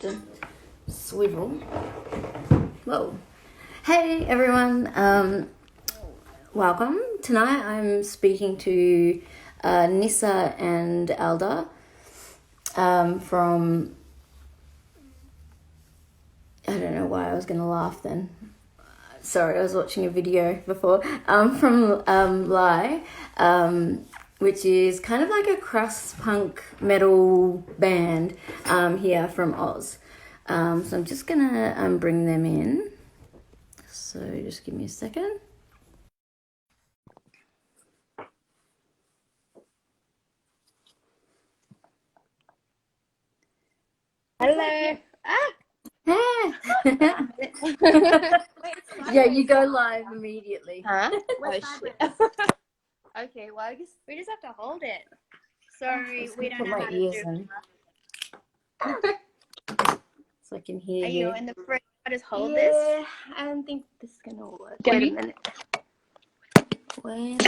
to swivel. Whoa. Hey everyone, welcome. Tonight I'm speaking to Nissa and Alda from, I don't know why I was going to laugh then. Sorry, I was watching a video before, from Lie, which is kind of like a crust punk metal band here from Oz. So I'm just going to bring them in. So just give me a second. Hello. Yeah, you go live immediately. Huh? Oh, shit. Okay, well, I guess we just have to hold it. Sorry, we don't know how to do in. So I can hear Are you. you in the fridge? I just hold this? I don't think this is going to work. Wait a minute. When...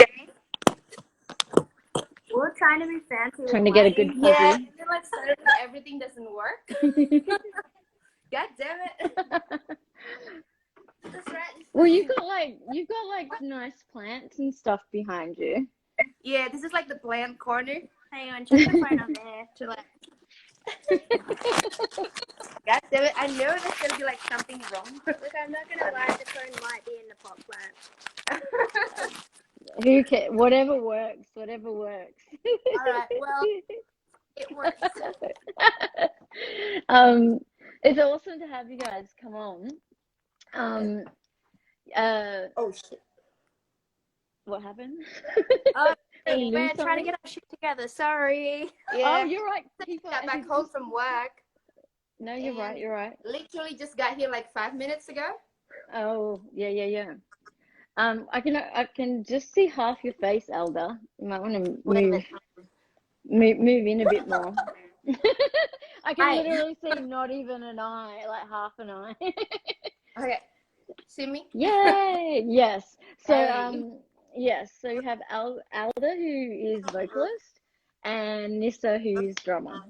We're trying to be fancy. Trying to get a good fuzzy. Yeah, and then like suddenly everything doesn't work. God damn it. That's right. Well, you've got like nice plants and stuff behind you. Yeah, this is like the bland corner. Hang on, check the phone on there to like. God damn it! I know there's gonna be like something wrong. Look, I'm not gonna lie, the phone might be in the pot plant. Who cares? Whatever works. Whatever works. All right. Well, it works. It's awesome to have you guys come on. Oh shit! What happened? Hey, we're trying to get our shit together. Sorry. Yeah. Oh, you're right. People got back home from work. No, you're right. You're right. Literally just got here like 5 minutes ago. Oh, yeah. I can just see half your face, Elder. You might want to move in a bit more. I can literally see not even an eye, like half an eye. Okay. See me? Yay! Yes. So yes. So you have Alda, who is vocalist, and Nissa, who is drummer.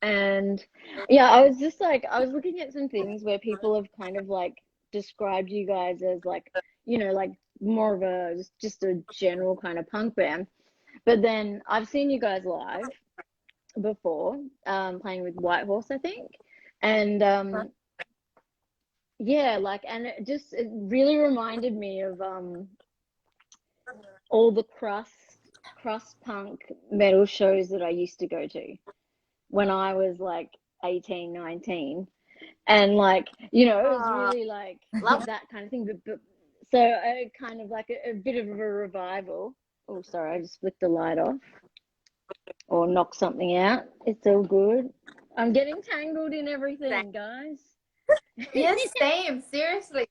And yeah, I was looking at some things where people have kind of like described you guys as like, like more of just a general kind of punk band. But then I've seen you guys live before, playing with Whitehorse, I think. And yeah, like, and it really reminded me of all the crust punk metal shows that I used to go to when I was like 18, 19. And like, it was really like that kind of thing. But so kind of like a bit of a revival. Oh, sorry, I just flicked the light off or knocked something out. It's all good. I'm getting tangled in everything, guys. Yes, same. Seriously.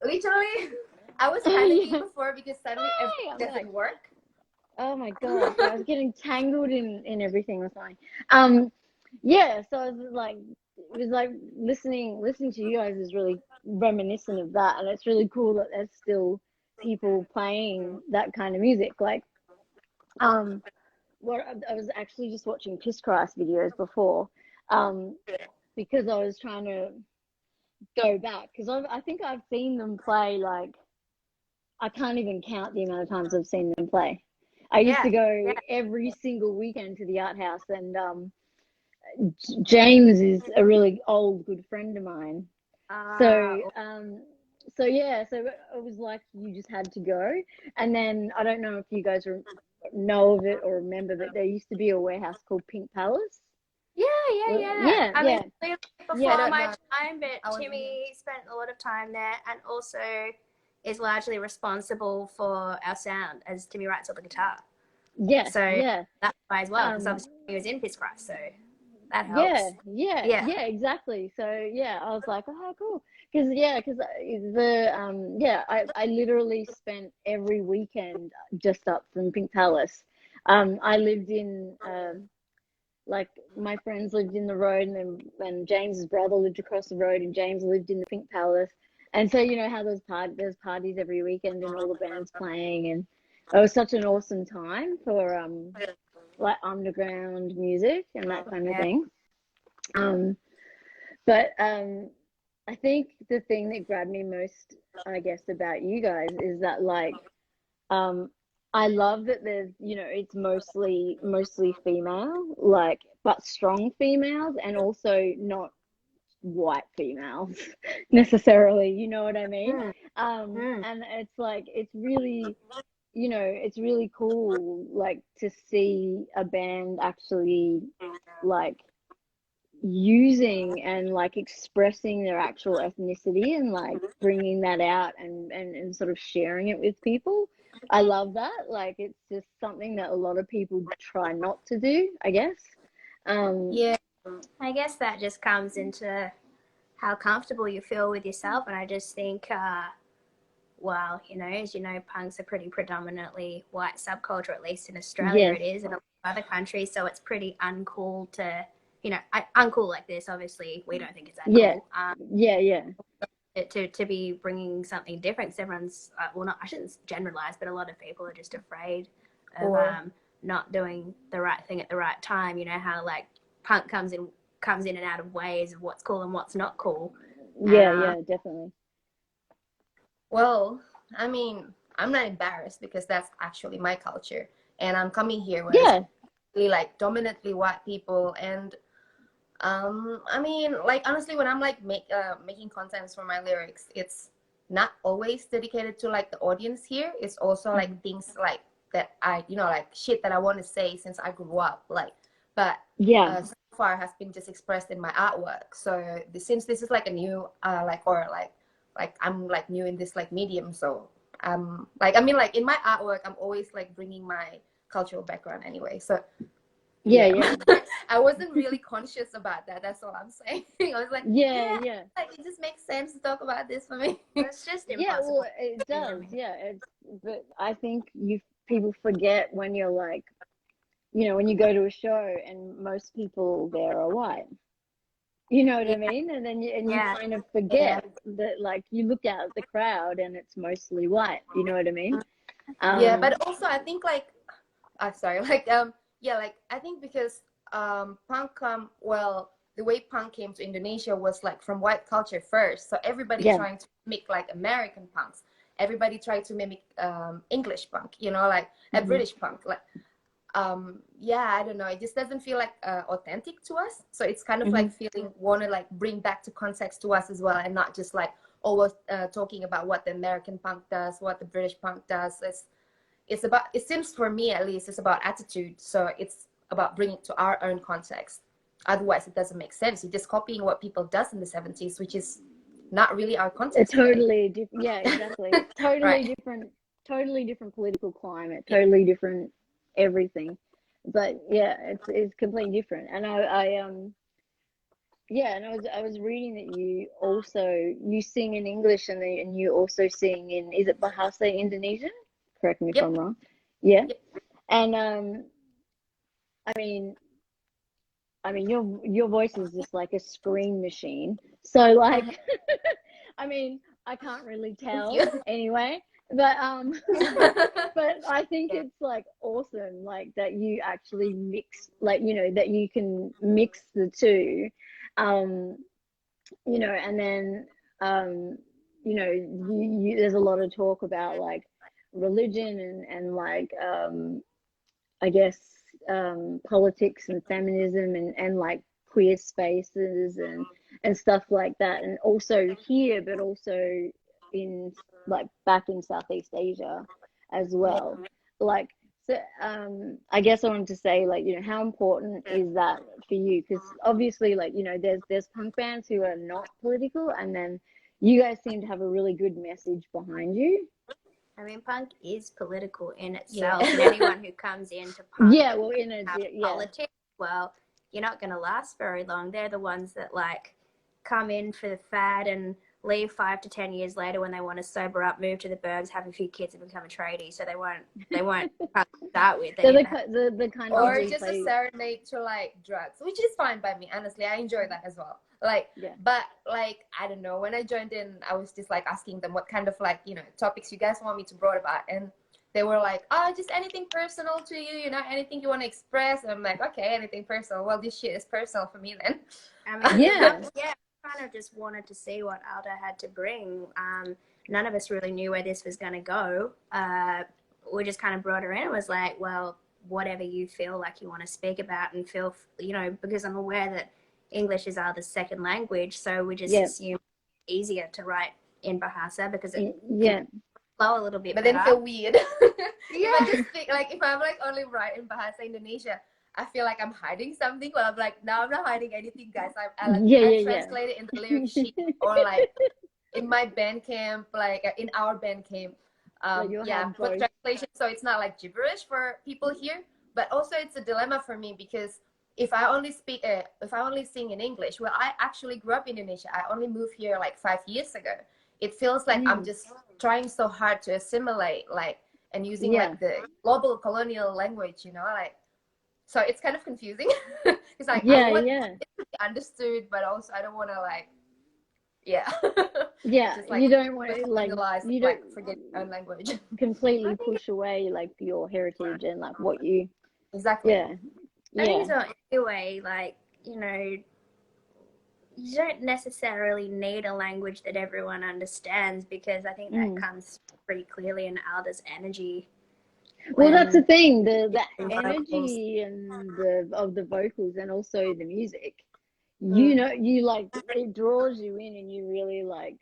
Literally, I was panicking before because suddenly everything doesn't work. Oh my God. I was getting tangled in everything was fine. Yeah, so I was like, it was like listening to you guys is really reminiscent of that, and it's really cool that there's still people playing that kind of music. Like, what I was actually just watching Piss Christ videos before, because I was trying to go back because I think I've seen them play like I can't even count the amount of times I've seen them play. I used to go every single weekend to the art house, and James is a really old good friend of mine. So yeah, so it was like you just had to go. And then I don't know if you guys know of it or remember, but there used to be a warehouse called Pink Palace. Yeah. I mean, before my time, but Timmy spent a lot of time there, and also is largely responsible for our sound as Timmy writes on the guitar. Yeah. So that's why as well, because obviously he was in Piss Christ, so that helps. Yeah, exactly. So yeah, I was like, oh, cool. Because I literally spent every weekend just up from Pink Palace. I lived in like my friends lived in the road, and James's brother lived across the road, and James lived in the Pink Palace. And so how there's parties every weekend and all the bands playing, and it was such an awesome time for like underground music and that kind of thing. But I think the thing that grabbed me most, I guess, about you guys is that like I love that there's, it's mostly female, like, but strong females, and also not white females necessarily, you know what I mean? And it's like it's really cool, like, to see a band actually like using and like expressing their actual ethnicity and like bringing that out and sort of sharing it with people. I love that. Like, it's just something that a lot of people try not to do, I guess. Yeah, I guess that just comes into how comfortable you feel with yourself. And I just think, well, as you know, punk's a pretty predominantly white subculture, at least in Australia. Yes. It is, in a lot of other countries. So it's pretty uncool to, uncool like this. Obviously, we don't think it's that cool. Yeah. To be bringing something different, because everyone's, I shouldn't generalize, but a lot of people are just afraid of not doing the right thing at the right time. You know how like punk comes in and out of ways of what's cool and what's not cool. Yeah, definitely. Well, I mean, I'm not embarrassed because that's actually my culture, and I'm coming here where it's really like dominantly white people. And I mean, like, honestly, when I'm like making contents for my lyrics, it's not always dedicated to like the audience here. It's also like things like that I, like shit that I want to say since I grew up, like, but so far has been just expressed in my artwork. So since this is like a new like I'm like new in this like medium, so like, I mean, like in my artwork I'm always like bringing my cultural background anyway. So yeah. I wasn't really conscious about that. That's all I'm saying. I was like, yeah. like, it just makes sense to talk about this for me. It's just impossible. Yeah, well, it does. Yeah, but I think people forget when you're like, when you go to a show and most people there are white. You know what I mean? And then you kind of forget that, like, you look out at the crowd and it's mostly white. You know what I mean? Yeah, but also I think like, sorry, like like I think because punk well, the way punk came to Indonesia was like from white culture first. So everybody trying to mimic like American punks. Everybody tried to mimic English punk, like a British punk, like. I don't know, it just doesn't feel like authentic to us, so it's kind of like want to like bring back to context to us as well, and not just like always talking about what the American punk does, what the British punk does. It's about, it seems for me at least, it's about attitude, so it's about bringing it to our own context. Otherwise it doesn't make sense. You're just copying what people does in the 70s, which is not really our context. Totally different. Yeah, exactly. Totally different political climate, totally different everything. But yeah, it's completely different. And I was reading that you sing in English and you also sing in, is it Bahasa Indonesia? Correct me if I'm wrong. Yeah. And I mean your voice is just like a scream machine. So like I mean, I can't really tell anyway. But but I think it's like awesome, like that you actually mix, like, that you can mix the two, and then there's a lot of talk about like religion and like I guess politics and feminism and like queer spaces and stuff like that, and also here, but also in like back in Southeast Asia as well. Like, so I guess I wanted to say, like, how important is that for you? Because obviously, like, there's punk bands who are not political, and then you guys seem to have a really good message behind you. I mean, punk is political in itself, and anyone who comes into punk politics, well, you're not going to last very long. They're the ones that like come in for the fad and leave 5 to 10 years later when they want to sober up, move to the burbs, have a few kids, and become a tradie. So they won't start with. So the kind of, or just a serenade to like drugs, which is fine by me. Honestly, I enjoy that as well. Like, but like, I don't know, when I joined in, I was just like asking them what kind of like, topics you guys want me to broad about, and they were like, oh, just anything personal to you, anything you want to express. And I'm like, okay, anything personal. Well, this shit is personal for me then. I mean, of just wanted to see what Alda had to bring. None of us really knew where this was going to go. We just kind of brought her in and was like, well, whatever you feel like you want to speak about and feel, you know, because I'm aware that English is Alda's second language, so we just assume it's easier to write in Bahasa because it can flow a little bit better. Then feel weird. If I just think, like, if I'm like only write in Bahasa Indonesia, I feel like I'm hiding something. Well, I'm like, no, I'm not hiding anything, guys. I translate it in the lyric sheet or like in my Bandcamp, like in our Bandcamp. With translation, so it's not like gibberish for people here. But also, it's a dilemma for me because if I only sing in English, well, I actually grew up in Indonesia. I only moved here like 5 years ago. It feels like I'm just trying so hard to assimilate, like, and using like the global colonial language, you know, like. So it's kind of confusing. It's like I want it to be understood, but also I don't want to like, just, like, you don't want to like you don't forget your own language. Completely push away like your heritage and like what you exactly. I think it's not anyway, like, you know, you don't necessarily need a language that everyone understands because I think that comes pretty clearly in Alda's energy. Well, that's the thing, the energy and of the vocals and also the music. You know, you like, it draws you in and you really like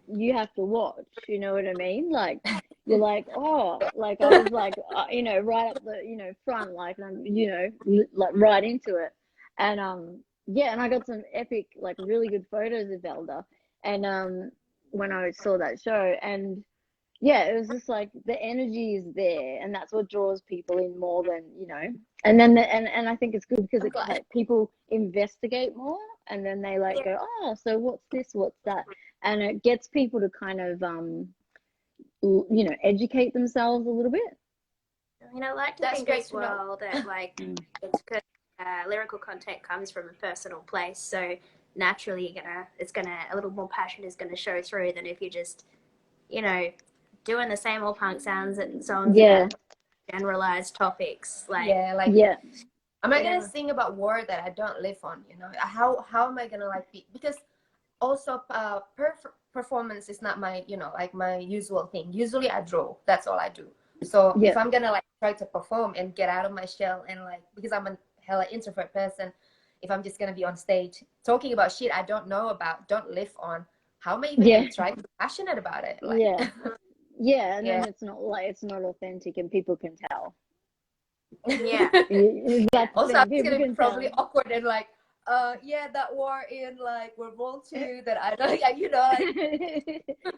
you have to watch, you know what I mean? Like, you're like, oh, like I was like, you know, right up the, you know, front, like, you know, like right into it. And, and I got some epic, like really good photos of Elda. And, when I saw that show, and it was just like the energy is there, and that's what draws people in more than, you know. And then and I think it's good because it like people investigate more, and then they like go, oh, so what's this, what's that, and it gets people to kind of you know, educate themselves a little bit. I mean, I like to think as well that like it's because lyrical content comes from a personal place, so naturally a little more passion is gonna show through than if you just, you know, doing the same old punk sounds and songs about generalized topics. Like, am I gonna sing about war that I don't live on? You know, how am I gonna like be? Because also performance is not my, you know, like my usual thing. Usually I draw. That's all I do. So if I'm gonna like try to perform and get out of my shell and like, because I'm a hella introvert person, if I'm just gonna be on stage talking about shit I don't know about, don't live on, how am I even gonna try to be passionate about it? Like, and then it's not authentic, and people can tell. That's also it's gonna be probably awkward and like, that war in like World War II that I don't, you know,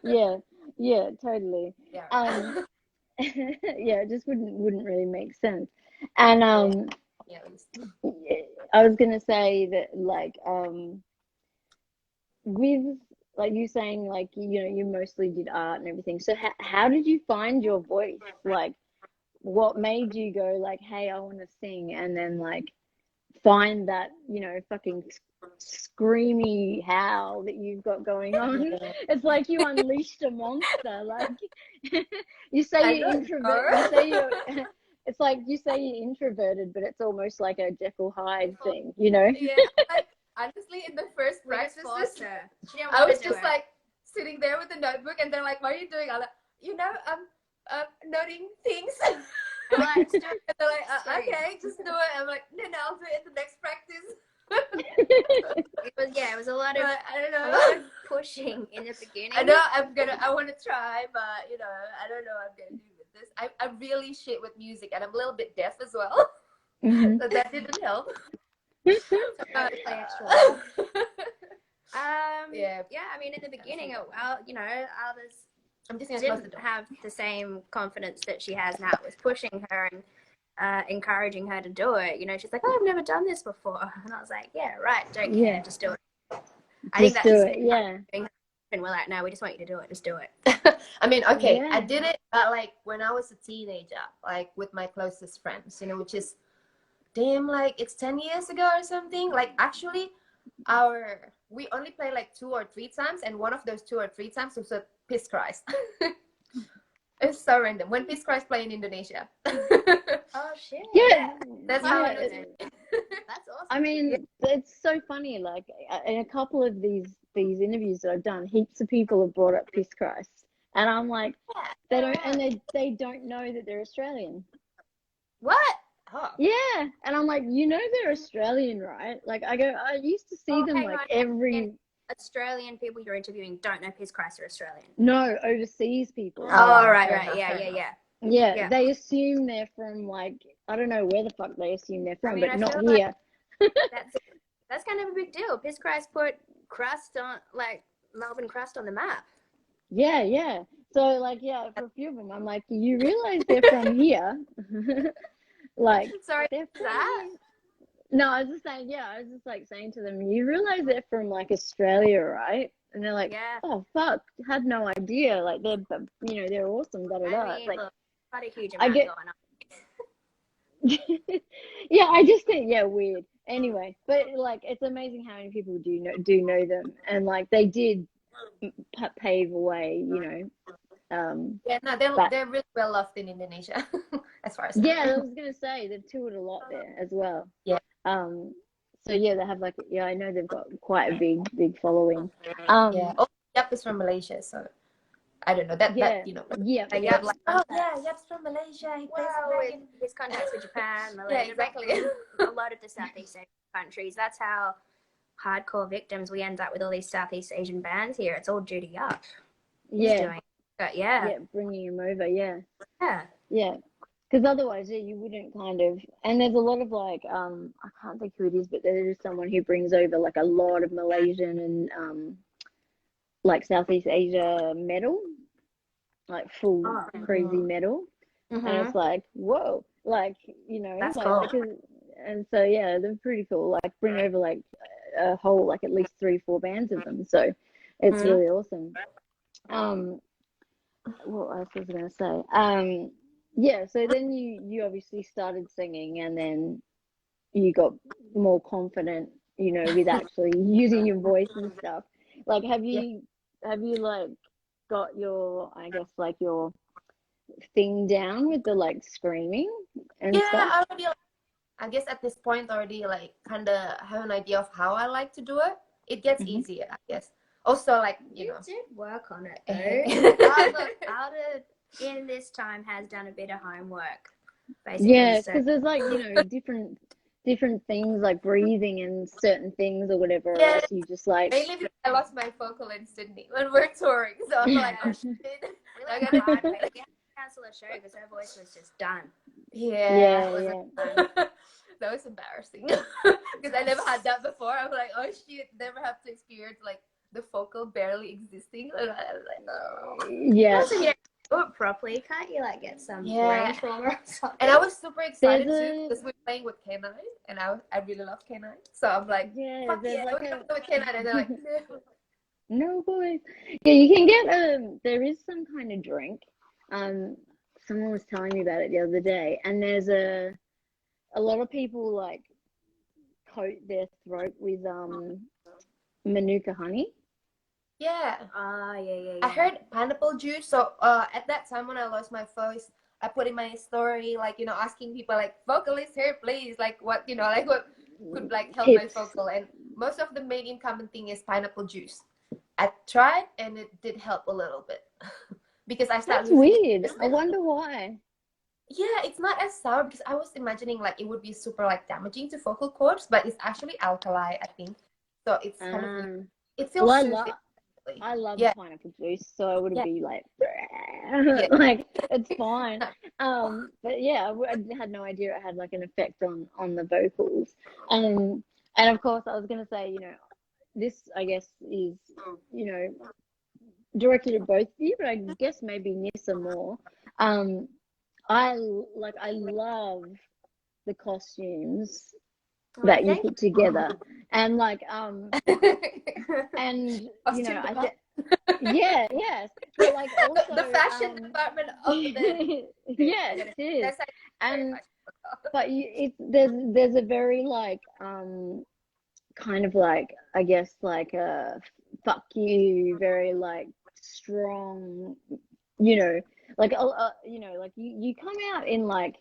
like. Totally. It just wouldn't really make sense. And I was gonna say that like with like you saying, like, you know, you mostly did art and everything, so how did you find your voice? Like, what made you go like, hey, I want to sing, and then like find that, you know, fucking screamy howl that you've got going on? It's like you unleashed a monster. Like, you say you're introverted, it's like you say you're introverted, but it's almost like a Jekyll Hyde thing, you know? Honestly, in the first practices, I was just like sitting there with a notebook, and they're like, "What are you doing?" I'm like, "You know, noting things." And like, they're like, "Okay, just do it." I'm like, "No, I'll do it in the next practice." It was a lot of, I don't know, a lot of pushing in the beginning. I know I want to try, but you know, I don't know what I'm gonna do with this. I'm really shit with music, and I'm a little bit deaf as well, so that didn't help. I mean, in the beginning, you know, Alda's didn't have the same confidence that she has now. It was pushing her and encouraging her to do it. You know, she's like, "Oh, I've never done this before," and I was like, "Yeah, right. Don't care, just do it." I think that's just it. And we're like, "No, we just want you to do it. Just do it." I mean, I did it, but like when I was a teenager, like with my closest friends, you know, which is like it's 10 years ago or something. Like, actually we only played like 2 or 3 times, and one of those 2 or 3 times was a Peace Christ. It's so random when Peace Christ play in Indonesia. Oh shit! That's how I know. That's awesome. I mean, it's so funny. Like in a couple of these interviews that I've done, heaps of people have brought up Piss Christ, and I'm like, they don't, and they don't know that they're Australian. What? Oh. Yeah, and I'm like, you know, they're Australian, right? Like I used to see them like every. Australian people you're interviewing don't know Piss Christ are Australian. No, overseas people. Oh, right. Yeah. They assume they're from, like, I don't know where the fuck they assume they're from, but not here. That's kind of a big deal. Piss Christ put crust on, like, Melbourne crust on the map. Yeah. So, like, yeah, for a few of them, I'm like, you realize they're from here? Like, sorry, they're from that? No, I was just saying, saying to them, you realize they're from, like, Australia, right? And they're like, oh, fuck, had no idea. Like, they're, you know, they're awesome, da da da. I mean, like, look, not a huge amount going on. Yeah, I just think, weird. Anyway, but, like, it's amazing how many people do know them. And, like, they did pave a way, you know. They're really well loved in Indonesia, as far as I was gonna say they've toured a lot there as well. Yeah. So yeah, they have like I know they've got quite a big following. Oh, Yap is from Malaysia, so I don't know that you know. Yeah. Yap's from Malaysia. With his contacts with Japan, Malaysia, exactly. A lot of the Southeast Asian countries. That's how hardcore victims we end up with all these Southeast Asian bands here. It's all due to Yap. Bringing him over. Yeah. Yeah. Because otherwise, you wouldn't kind of. And there's a lot of like, I can't think who it is, but there is someone who brings over like a lot of Malaysian and like Southeast Asia metal, like full crazy metal, and it's like, whoa, like, you know, that's like, cool. because, and so yeah, they're pretty cool. Like bring over like a whole like at least 3-4 bands of them, so it's really awesome. What else was I going to say? Yeah, so then you obviously started singing, and then you got more confident, you know, with actually using your voice and stuff. Like, have you like got your, I guess, like your thing down with the like screaming and stuff? I already, I guess at this point already like kind of have an idea of how I like to do it. It gets easier, I guess. Also, like, you did work on it though. Alda in this time has done a bit of homework, basically. Yeah, because there's like, you know, different things like breathing and certain things or whatever. Yeah. Else you just like. Mainly because I lost my vocal in Sydney when we're touring, so I'm like, oh shit. We had to cancel a show because her voice was just done. Yeah. That was embarrassing because I never had that before. I was like, oh shit, never have to experience like the vocal barely existing. And I was like, no. Yeah. Also, you do it properly, can't you? Like get some brain trauma or something. And I was super excited too because we're playing with K9, and I really love K9. So I'm like, fuck yeah, like we're with K9, and they're like, no boys. Yeah, you can get there is some kind of drink. Someone was telling me about it the other day, and there's a lot of people like coat their throat with Manuka honey. Yeah. Yeah. I heard pineapple juice. So at that time when I lost my voice, I put in my story, like, you know, asking people like, vocalist here, please, like what, you know, like what could like help my vocal. And most of the main incommon thing is pineapple juice. I tried and it did help a little bit because I started. That's weird. I wonder why. Yeah, it's not as sour because I was imagining like it would be super like damaging to vocal cords, but it's actually alkali, I think. So it's kind of, it feels I love pineapple juice, so I would be like, like it's fine. But yeah, I had no idea it had like an effect on the vocals. And of course, I was gonna say, you know, this I guess is, you know, directed at both of you, but I guess maybe Nissa more. I love the costumes that you put together, and like and you know, yes, but like also the fashion department of the it is, and but there's a very like kind of like, I guess, like a fuck you, very like strong, you know, like you know, like you come out in like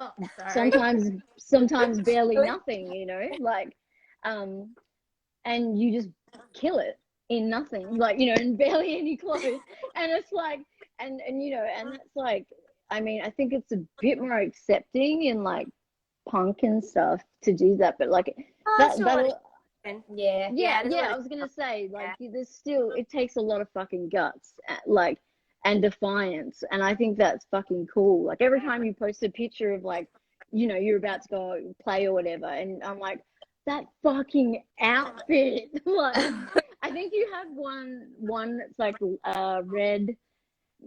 Oh, sorry. Sometimes barely nothing, you know, like, and you just kill it in nothing, like, you know, and barely any clothes. And it's like, and you know, and it's like, I mean, I think it's a bit more accepting in like punk and stuff to do that, but like that'll yeah, I was gonna say, like, there's still, it takes a lot of fucking guts, like, and defiance, and I think that's fucking cool. Like every time you post a picture of like, you know, you're about to go play or whatever, and I'm like, that fucking outfit. Like, I think you have one that's like red,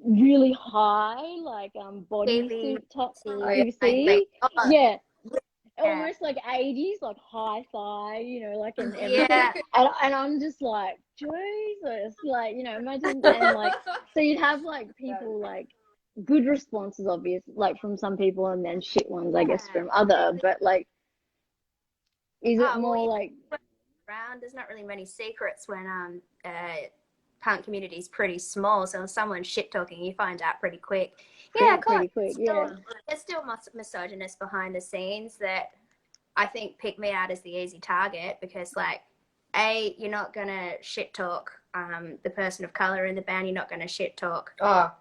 really high, like bodysuit top, PVC. Yeah, almost like 80s, like high thigh, you know, like, and everything. And I'm just like, Jesus, like, you know, imagine, and like, so you'd have like people like good responses, obviously, like from some people, and then shit ones, I guess, from other, but like, is it more like around? There's not really many secrets when punk community is pretty small, so if someone's shit talking, you find out pretty quick. Pretty quick. There's still misogynist behind the scenes that I think pick me out as the easy target, because like, you're not gonna shit talk the person of color in the band. You're not gonna shit talk not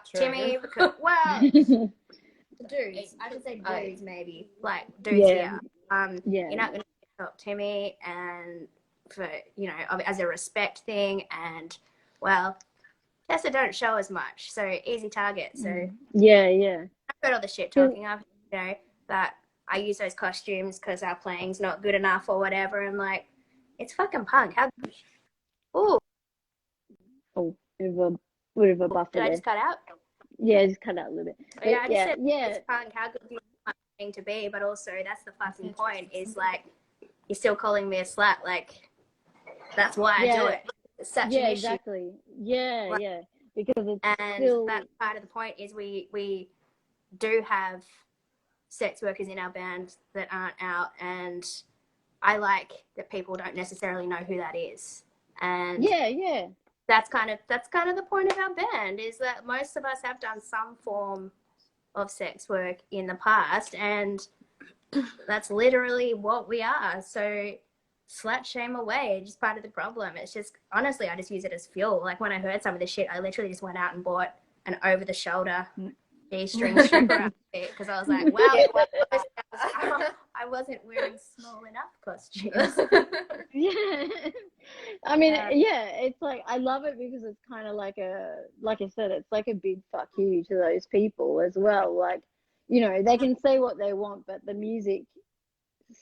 true. Timmy, because, well, dudes, I should say dudes, maybe, like dudes here. You're not gonna shit talk Timmy, and for, you know, as a respect thing, and well, Tessa don't show as much, so easy target. So yeah, I've got all the shit talking. I've, you know, that I use those costumes because our playing's not good enough or whatever. And like, it's fucking punk. How? Ooh. Oh, bit of a buffer. Did I just cut out? Yeah, just cut out a little bit. But I just said it's punk. How good do you want it to be? But also, that's the fucking point. Is like, you're still calling me a slut. Like, that's why I do it. It's such an issue. Exactly. Yeah, because it's and still... that part of the point is we do have sex workers in our band that aren't out, and I like that people don't necessarily know who that is. And that's kind of the point of our band, is that most of us have done some form of sex work in the past, and that's literally what we are. So slut shame away, just part of the problem. It's just, honestly, I just use it as fuel. Like when I heard some of this shit, I literally just went out and bought an over the shoulder G-string stripper outfit, because I was like, wow, I wasn't wearing small enough costumes. I mean, it's like, I love it because it's kind of like like I said, it's like a big fuck you to those people as well. Like, you know, they can say what they want, but the music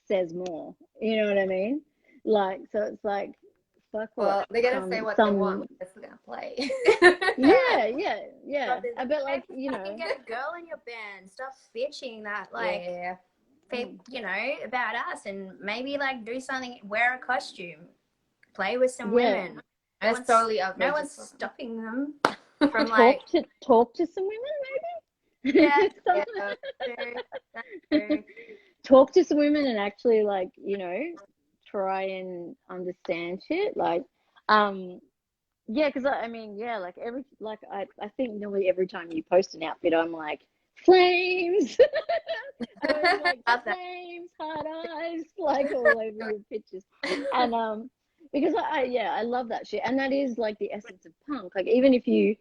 says more. You know what I mean? Like, so it's like, fuck what. Well, they're gonna say what they want. It's gonna play. Yeah. I bet, like, you know, you can get a girl in your band. Stop bitching that, like, you know, about us, and maybe like do something. Wear a costume, play with some women. That's totally outrageous. No one's stopping them from like talk to some women, maybe. That's true. Talk to some women and actually, like, you know, try and understand shit, like, because I mean, like I think normally every time you post an outfit, I'm like, flames. Like, flames, hard eyes, like all over your pictures. And because I love that shit, and that is like the essence of punk. Like, even if you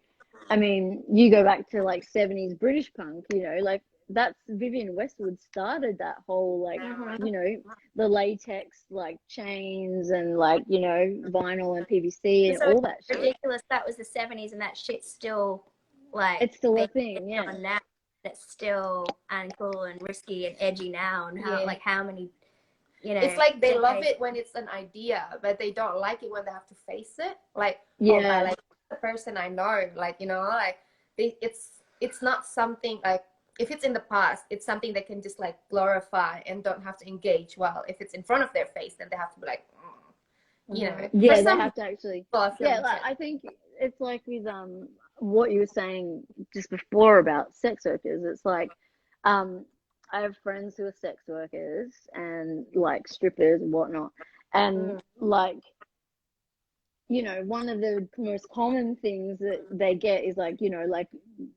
go back to like 70s British punk, you know, like, that's Vivienne Westwood started that whole, like, you know, the latex, like, chains and, like, you know, vinyl and PVC and all that shit. Ridiculous. That was the 70s, and that shit's still, like, it's still a thing. Now it's still uncool and risky and edgy now, and how many, you know, it's like they love it when it's an idea, but they don't like it when they have to face it. Like, like the person I know, like, you know, like, it's not something like, if it's in the past, it's something they can just like glorify and don't have to engage. Well, if it's in front of their face, then they have to be like, you know. They have to actually. Like, I think it's like with what you were saying just before about sex workers. It's like, I have friends who are sex workers and like strippers and whatnot, and like, you know, one of the most common things that they get is like, you know, like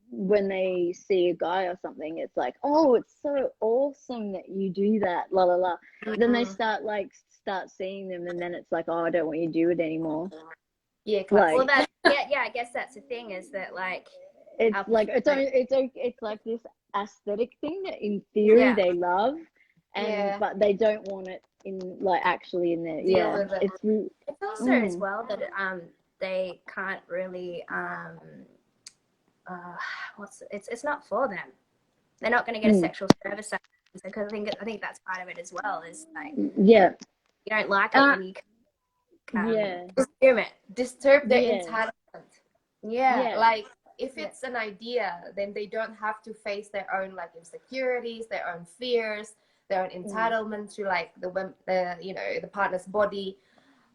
when they see a guy or something, it's like, oh, it's so awesome that you do that, la la la. Then they start seeing them, and then it's like, oh, I don't want you to do it anymore. Yeah, like, well, that I guess that's the thing, is that like it's like it's like this aesthetic thing that in theory they love, and but they don't want it in like actually in there. It's also as well that they can't really it's not for them. They're not going to get a sexual service because I think that's part of it as well, is like you don't like it when you disturb their entitlement. Like if it's an idea, then they don't have to face their own like insecurities, their own fears, their own entitlement to like the you know, the partner's body.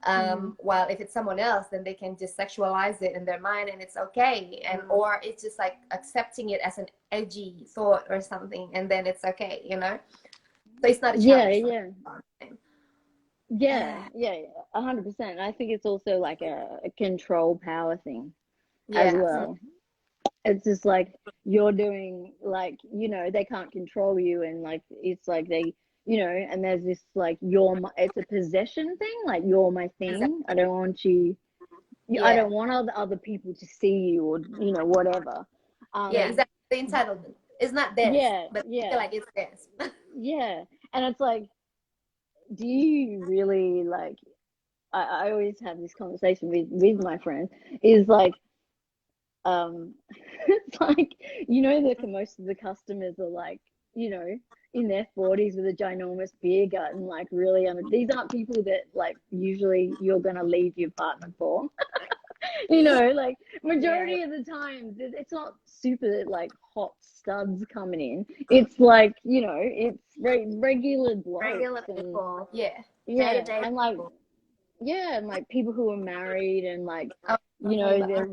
While if it's someone else, then they can just sexualize it in their mind, and it's okay. And or it's just like accepting it as an edgy thought or something, and then it's okay, you know. So it's not a challenge. 100%. I think it's also like a control power thing as well. It's just like you're doing, like, you know, they can't control you, and like it's like they, you know, and there's this like it's a possession thing, like you're my thing. I don't want you. I don't want other people to see you, or you know, whatever. Exactly. The entitlement. It's not theirs, but I feel like it's theirs. And it's like, do you really like? I always have this conversation with my friends. Is like, it's like, you know, that most of the customers are like, you know, in their 40s with a ginormous beer gut, and like really, these aren't people that like usually you're gonna leave your partner for. You know, like majority of the time, it's not super like hot studs coming in. It's like, you know, it's regular blokes, regular people, and like and like people who are married, and like you know, they're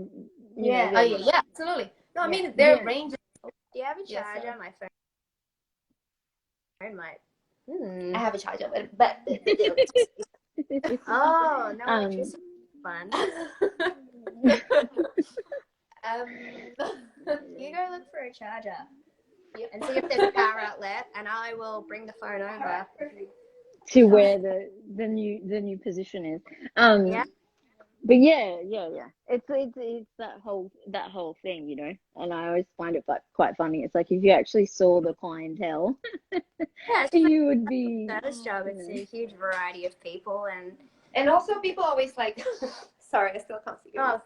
absolutely. No, I mean their range. Do you have a charger on my phone? I have a charger, but oh no, electricity fun. You go look for a charger and see if there's a power outlet, and I will bring the phone over to where the new position is. But it's that whole thing, you know. And I always find it quite funny. It's like if you actually saw the clientele, you would be service job. It's a huge variety of people, and also people always like. Sorry, I still can't see you. And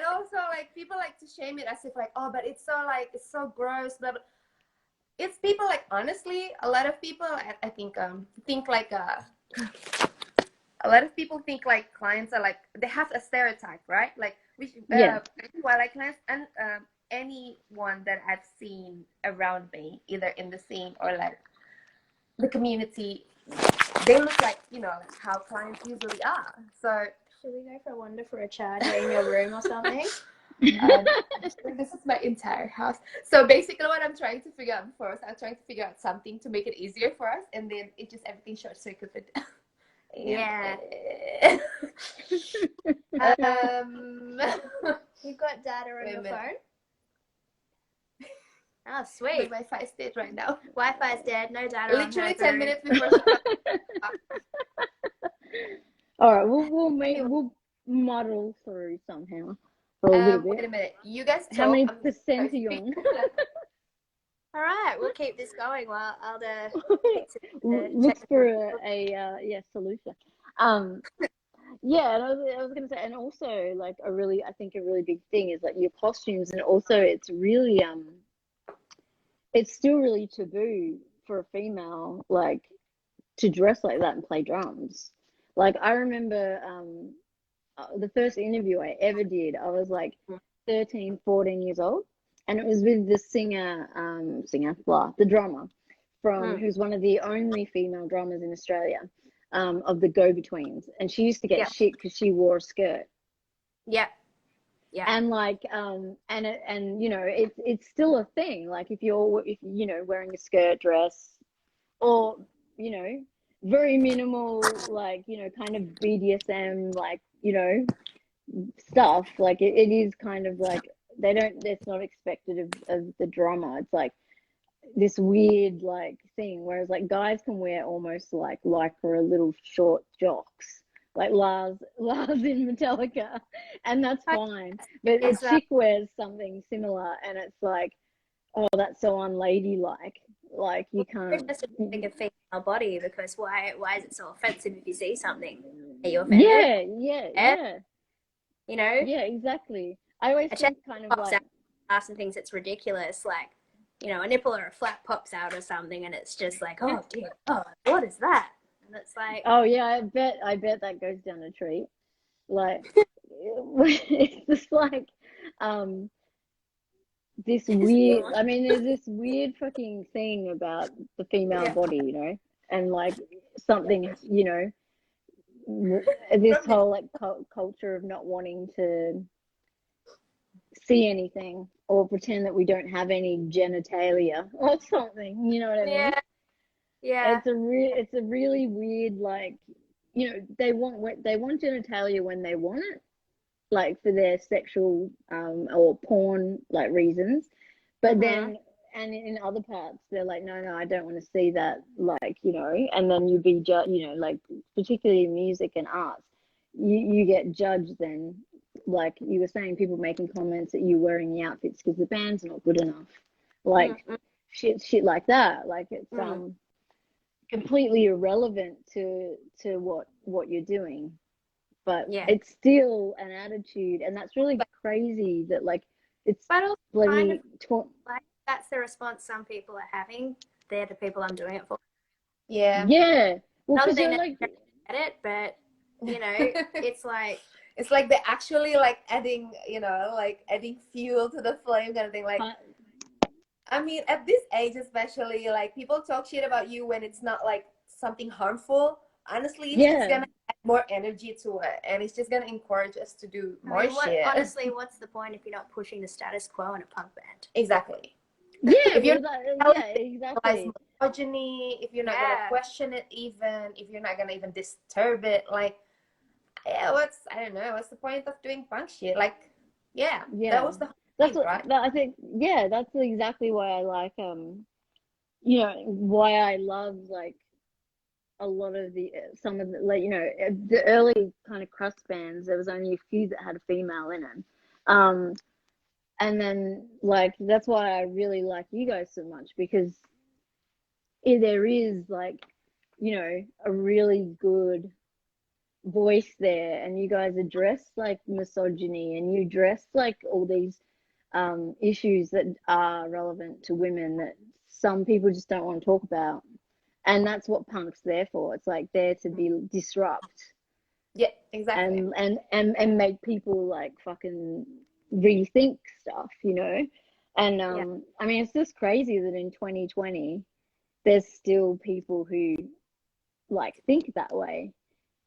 also like people like to shame it as if like, oh, but it's so gross, blah, blah. It's people like, honestly, a lot of people I think like a lot of people think like clients are like, they have a stereotype, right? Like well, like clients and anyone that I've seen around me, either in the scene or like the community, they look like, you know, like how clients usually are. So should we go for a wander for a charger in your room or something? This is my entire house. So basically what I'm trying to figure out before, I'm trying to figure out something to make it easier for us, and then it just everything short circuited. Yeah. You've got data on your phone? Oh, sweet. My Wi-Fi is dead right now. Wi-Fi is dead. No data. Literally 10 minutes before. All right, we'll muddle through somehow for a little bit. Wait a minute. You guys How many percent are you on? All right, we'll keep this going while Alda looks for a solution. And I was gonna say, and also like I think a really big thing is like your costumes, and also it's really it's still really taboo for a female like to dress like that and play drums. Like I remember the first interview I ever did, I was like 13, 14 years old, and it was with the the drummer from who's one of the only female drummers in Australia, of the Go-Betweens, and she used to get shit because she wore a skirt. And like and you know, it's still a thing. Like if you know, wearing a skirt dress, or you know, very minimal, like, you know, kind of BDSM, like, you know, stuff. Like it is kind of like it's not expected of the drama. It's like this weird like thing, whereas like guys can wear almost like lycra little short jocks, like Lars in Metallica, and that's fine. But a chick wears something similar, and it's like, oh, that's so unladylike. Like you can't. Just think of female body, because why is it so offensive if you see something? Are you offended? Yeah. You know? Yeah, exactly. I always think kind of like ask and thinks it's ridiculous, like, you know, a nipple or a flap pops out or something, and it's just like, oh dear, oh, what is that? And it's like, oh yeah, I bet that goes down a treat. Like it's just like this weird. I mean, there's this weird fucking thing about the female body, you know, and like something, you know, this whole like culture of not wanting to see anything or pretend that we don't have any genitalia or something, you know what I mean? Yeah. It's a really weird, like, you know, they want genitalia when they want it, like for their sexual or porn like reasons, but then and in other parts they're like, no, I don't want to see that, like, you know, and then you be you know, like particularly in music and arts, you get judged then, like you were saying, people making comments that you wearing the outfits because the band's not good enough, like shit like that, like it's completely irrelevant to what you're doing, but it's still an attitude, and that's really crazy that like it's bloody like that's the response some people are having. They're the people I'm doing it for. Yeah. Well, not that they like get it, but you know, it's like they're actually like adding, you know, like adding fuel to the flame kind of thing. Like I mean, at this age especially, like people talk shit about you when it's not like something harmful. Honestly, it's just gonna add more energy to it, and it's just gonna encourage us to do more shit. Honestly, what's the point if you're not pushing the status quo in a punk band? Exactly. If you're exactly misogyny, if you're not gonna question it, even if you're not gonna even disturb it, like, I don't know, what's the point of doing punk shit? Like, that was the whole thing, right? I think that's exactly why I like you know, why I love like a lot of some of the, like, you know, the early kind of crust bands, there was only a few that had a female in them, and then like that's why I really like you guys so much, because there is, like, you know, a really good voice there, and you guys address like misogyny, and you address like all these issues that are relevant to women that some people just don't want to talk about. And that's what punk's there for. It's like there to be disrupt. Yeah, exactly. And make people like fucking rethink stuff, you know? And I mean, it's just crazy that in 2020 there's still people who like think that way.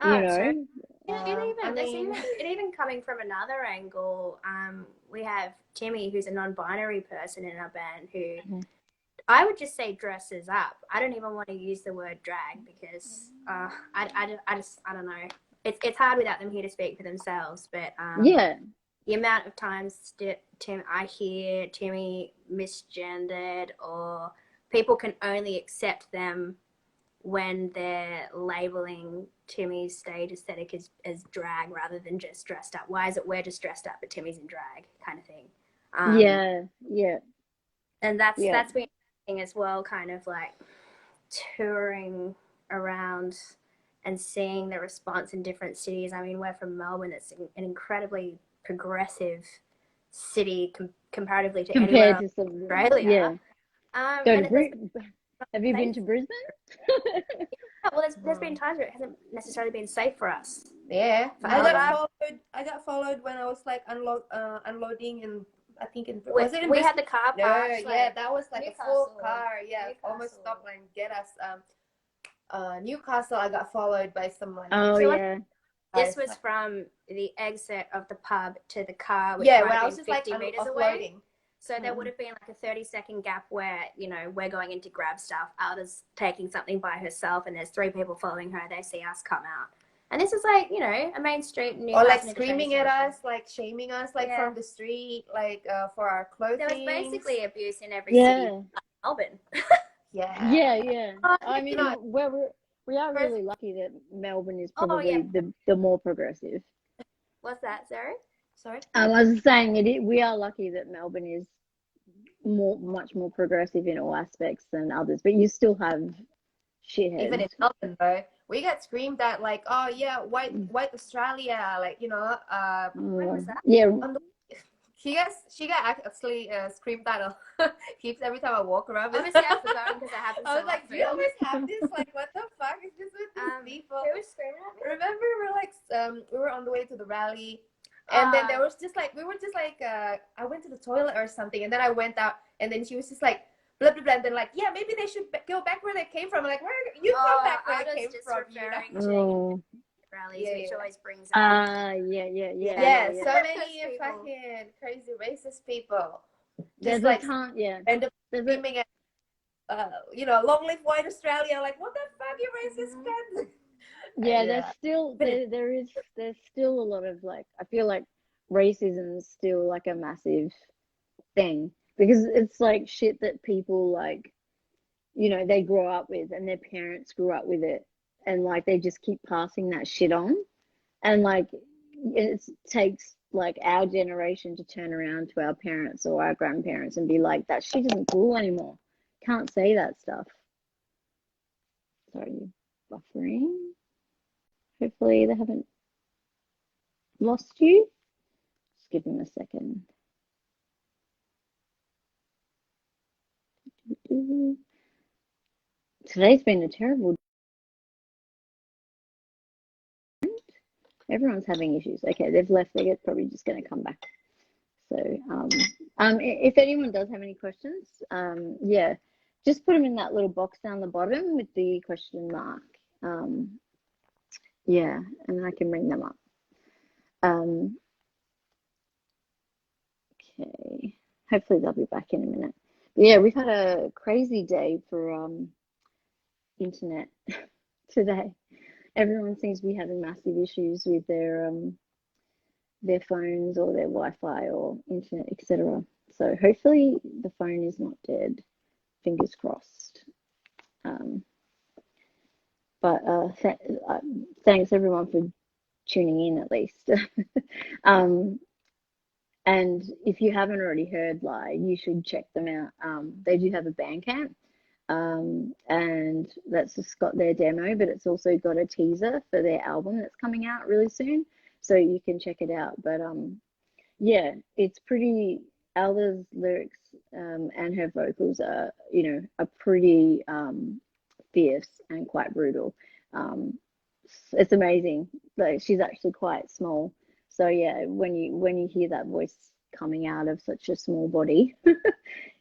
You know? It even coming from another angle, we have Timmy, who's a non-binary person in our band, who I would just say dresses up. I don't even want to use the word drag, because I don't know. It's hard without them here to speak for themselves. But the amount of times I hear Timmy misgendered, or people can only accept them when they're labeling Timmy's stage aesthetic as drag rather than just dressed up. Why is it we're just dressed up but Timmy's in drag, kind of thing? And that's been as well, kind of like touring around and seeing the response in different cities. I mean, we're from Melbourne. It's an incredibly progressive city comparatively to anywhere else in Australia. Have you been to Brisbane? Well, there's been times where it hasn't necessarily been safe for us. Yeah, I got followed when I was like unloading in, I think was it in we had the car park. That was like Newcastle. A full car. Almost stopped and get us. Newcastle, I got followed by someone. This was from the exit of the pub to the car, which when I was just 50 meters offloading. away. So there would have been like a 30-second gap where, you know, we're going in to grab stuff, Alda's taking something by herself, and there's 3 people following her. They see us come out. And this is like, you know, a main street. Or like screaming at us, like shaming us, like from the street, like for our clothing. There was basically abuse in every city of Melbourne. Yeah. I mean, we are really lucky that Melbourne is probably the more progressive. What's that, Sarah? Sorry? I was saying we are lucky that Melbourne is much more progressive in all aspects than others, but you still have shitheads. Even in Melbourne, though, we got screamed at like, oh yeah, white Australia, like, you know, when was that? Yeah. She got actually screamed at keeps every time I walk around. Honestly, I've forgotten because I haven't. I was like, do you always have this? Like, what the fuck is this with these people? Who was screaming at me? Remember, we were on the way to the rally, and then there was just like I went to the toilet or something, and then I went out, and then she was just like blah blah blah, and then like, yeah, maybe they should go back where they came from. I'm like, where you come back where they came from? To rallies, which always brings up. Yeah. So many fucking crazy racist people. There's like and screaming at you know, long live white Australia. Like, what the fuck, you racist cunt? There's still there's still a lot of like, I feel like racism is still like a massive thing, because it's like shit that people like, you know, they grow up with and their parents grew up with it, and like they just keep passing that shit on, and like it takes like our generation to turn around to our parents or our grandparents and be like, that shit isn't cool anymore, can't say that stuff. Sorry, you buffering. Hopefully they haven't lost you. Just give them a second. Today's been a terrible. Everyone's having issues. Okay, they've left. They're probably just going to come back. So, if anyone does have any questions, just put them in that little box down the bottom with the question mark. And I can bring them up. Okay, hopefully they'll be back in a minute. But yeah, we've had a crazy day for internet today. Everyone seems to be having massive issues with their phones or their Wi-Fi or internet, etc. So hopefully the phone is not dead. Fingers crossed. But thanks everyone for tuning in at least. And if you haven't already heard you should check them out. They do have a Bandcamp, and that's just got their demo, but it's also got a teaser for their album that's coming out really soon, so you can check it out. But it's pretty. Alda's lyrics and her vocals are, are pretty fierce and quite brutal. It's amazing. Like, she's actually quite small, so yeah, when you hear that voice coming out of such a small body,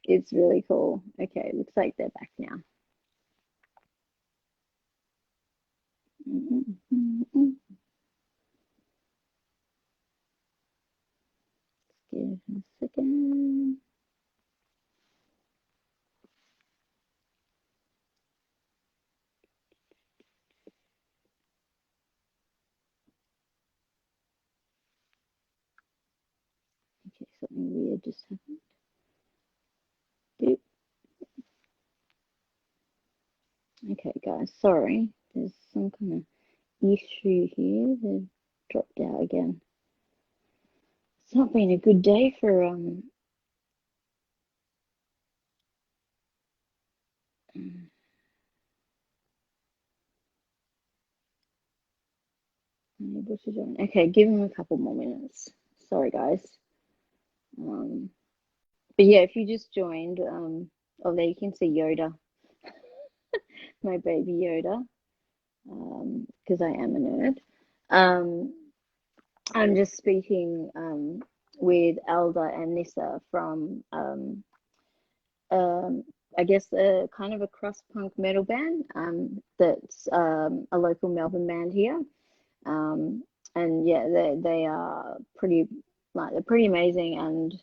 it's really cool. Okay, looks like they're back now. Give me a second. Okay, something weird just happened. Boop. Okay, guys, sorry. There's some kind of issue here. They've dropped out again. It's not been a good day for unable to join. Okay, give them a couple more minutes. Sorry, guys. But yeah, if you just joined, there you can see Yoda, my baby Yoda, because I am a nerd. I'm just speaking with Alda and Nissa from, I guess, a kind of a cross-punk metal band that's a local Melbourne band here. And yeah, they are pretty, they're pretty amazing, and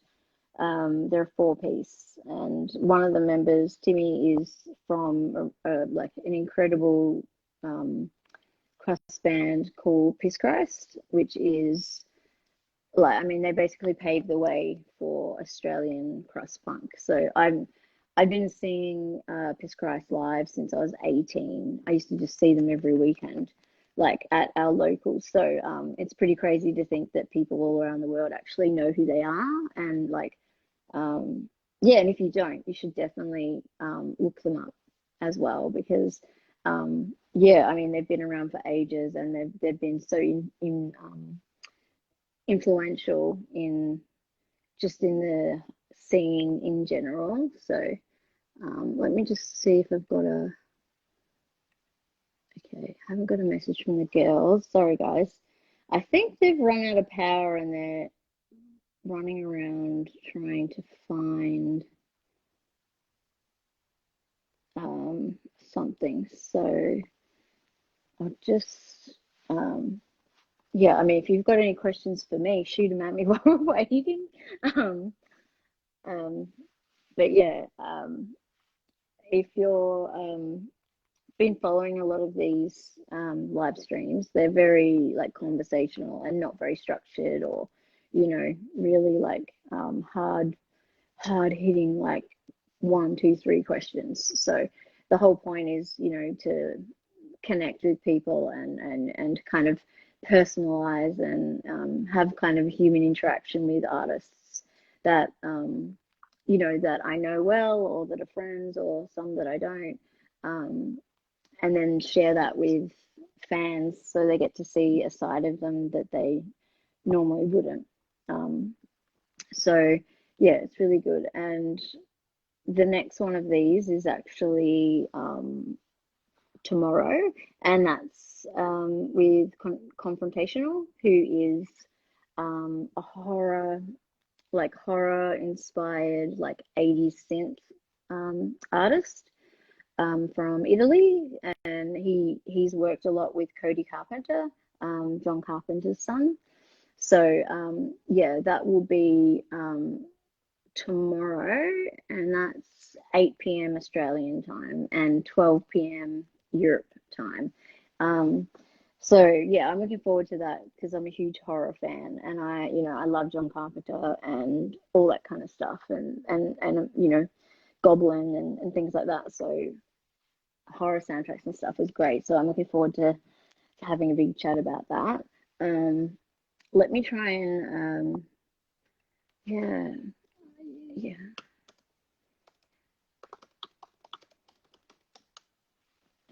They're a four-piece, and one of the members, Timmy, is from like an incredible crust band called Piss Christ, which is like, I mean, they basically paved the way for Australian crust punk. So I've been seeing Piss Christ live since I was 18. I used to just see them every weekend, like at our locals. So it's pretty crazy to think that people all around the world actually know who they are, and like yeah, and if you don't, you should definitely look them up as well, because yeah, I mean, they've been around for ages, and they've been so influential in just in the scene in general. So let me just see if I've got a okay, I haven't got a message from the girls. Sorry guys. I think they've run out of power and they're running around trying to find something. So I'll just yeah, I mean, if you've got any questions for me, shoot them at me while we're waiting. Um, but yeah, if you're been following a lot of these live streams, they're very like conversational and not very structured, or you know, really like hard hitting, like 1, 2, 3 questions. So the whole point is, you know, to connect with people and kind of personalize and have kind of human interaction with artists that you know, that I know well, or that are friends, or some that I don't, and then share that with fans so they get to see a side of them that they normally wouldn't. So yeah, it's really good. And the next one of these is actually tomorrow, and that's with Confrontational, who is a horror inspired, like 80s synth artist from Italy, and he's worked a lot with Cody Carpenter, John Carpenter's son. So yeah, that will be tomorrow, and that's 8 p.m. Australian time and 12 p.m. Europe time. So yeah, I'm looking forward to that because I'm a huge horror fan, and I love John Carpenter and all that kind of stuff, and you know, Goblin and things like that. So horror soundtracks and stuff is great. So I'm looking forward to having a big chat about that. Let me try and yeah.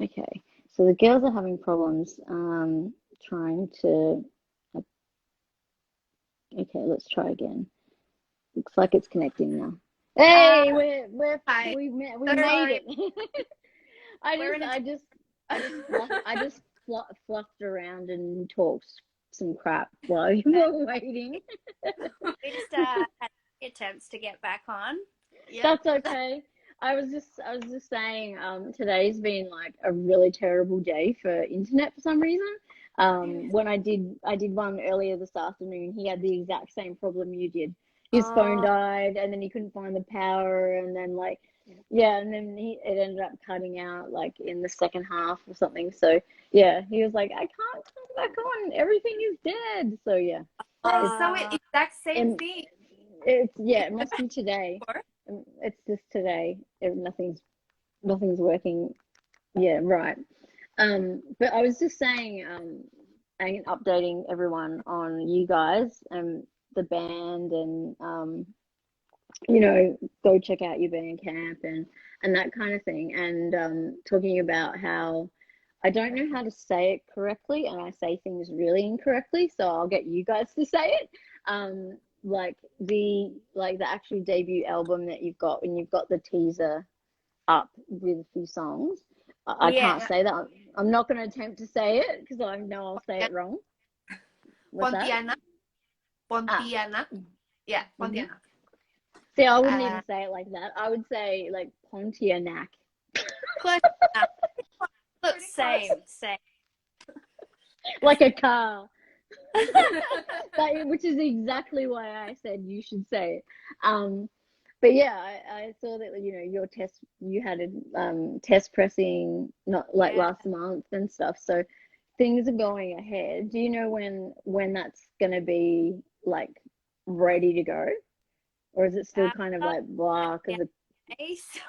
Okay, so the girls are having problems trying to. Okay, let's try again. Looks like it's connecting now. Hey, we made it. I just fluffed around and talked some crap while you were waiting. We just had attempts to get back on. Yep. That's okay. I was just saying, today's been like a really terrible day for internet for some reason. When I did one earlier this afternoon, he had the exact same problem you did. His phone died, and then he couldn't find the power, and then like, yeah, and then it ended up cutting out like in the second half or something. So yeah, he was like, I can't come back on. Everything is dead. So yeah. So it's exact same thing. It must be today. It's just today. Nothing's working. Yeah, right. But I was just saying, and updating everyone on you guys and the band, and you know, go check out your band camp and that kind of thing, and talking about how I don't know how to say it correctly, and I say things really incorrectly, so I'll get you guys to say it. Like the actual debut album that you've got, when you've got the teaser up with a few songs. I can't say that. I'm not going to attempt to say it because I know I'll say it wrong. What's Pontianak. Pontianak. Yeah, Pontianak. See, I wouldn't even say it like that. I would say like Pontianak. Look, same. Like a car. Which is exactly why I said you should say it. But yeah, I saw that, you know, you had a test pressing not like last month and stuff. So things are going ahead. Do you know when that's gonna be like ready to go, or is it still kind of like blah? Because so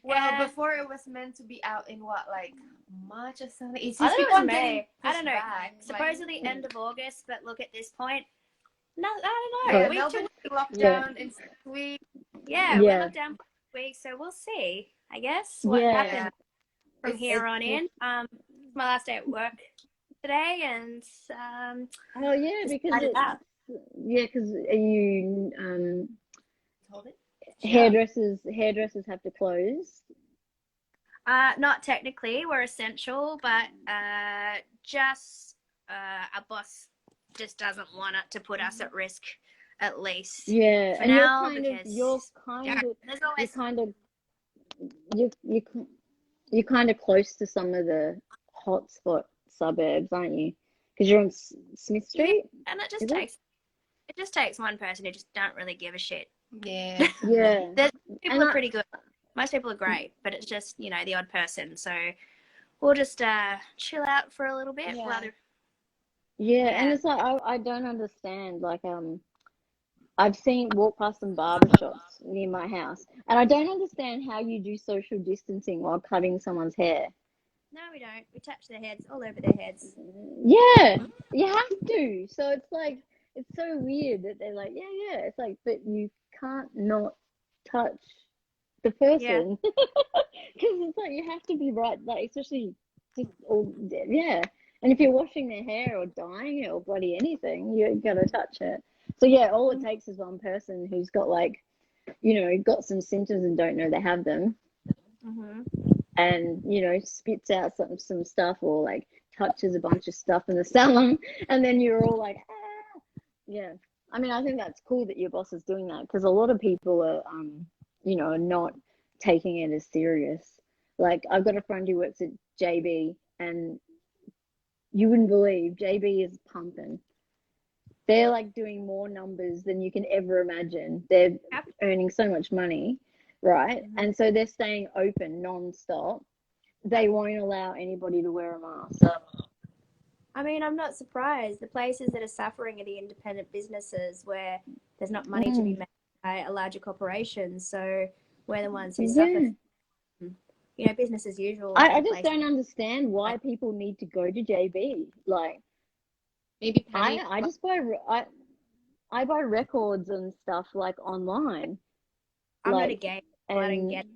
well, before it was meant to be out in what, like March or something. It's I just thought it was May. I don't know. Back. Supposedly end of August, but look at this point. No, I don't know. Yeah, Melbourne's locked down in 6 weeks. Yeah, we're locked down for 6 weeks, so we'll see. I guess what happens from here on in. My last day at work today, and oh yeah, because because you hairdressers have to close. Not technically, we're essential, but just our boss just doesn't want it to put us at risk, at least. Yeah, for and now, you're kind of close to some of the hotspot suburbs, aren't you? Because you're on Smith Street. Yeah, and it just takes one person who just don't really give a shit. Yeah. People are pretty good. Most people are great, but it's just, you know, the odd person. So we'll just chill out for a little bit. And it's like I don't understand. Like I've walked past some barbershops near my house, and I don't understand how you do social distancing while cutting someone's hair. No, we don't. We touch their heads all over their heads. Yeah, you have to. So it's like, it's so weird that they're like, yeah. It's like, but you can't not touch the person. Because it's like, you have to be right, like, especially just and if you're washing their hair or dyeing it or bloody anything, you gotta touch it. So yeah, all it takes is one person who's got, like, you know, got some symptoms and don't know they have them, and, you know, spits out some stuff, or like touches a bunch of stuff in the salon, and then you're all like, ah. Yeah, I mean, I think that's cool that your boss is doing that, because a lot of people are you know, are not taking it as serious. Like, I've got a friend who works at JB, and you wouldn't believe, JB is pumping. They're like doing more numbers than you can ever imagine. They're earning so much money, right? And so they're staying open non-stop. They won't allow anybody to wear a mask. I mean, I'm not surprised. The places that are suffering are the independent businesses where there's not money to be made by a larger corporation. So we're the ones who suffer. You know, business as usual. I just don't understand why people need to go to JB. Like, maybe I just I buy records and stuff like online. I'm not a gamer. I don't get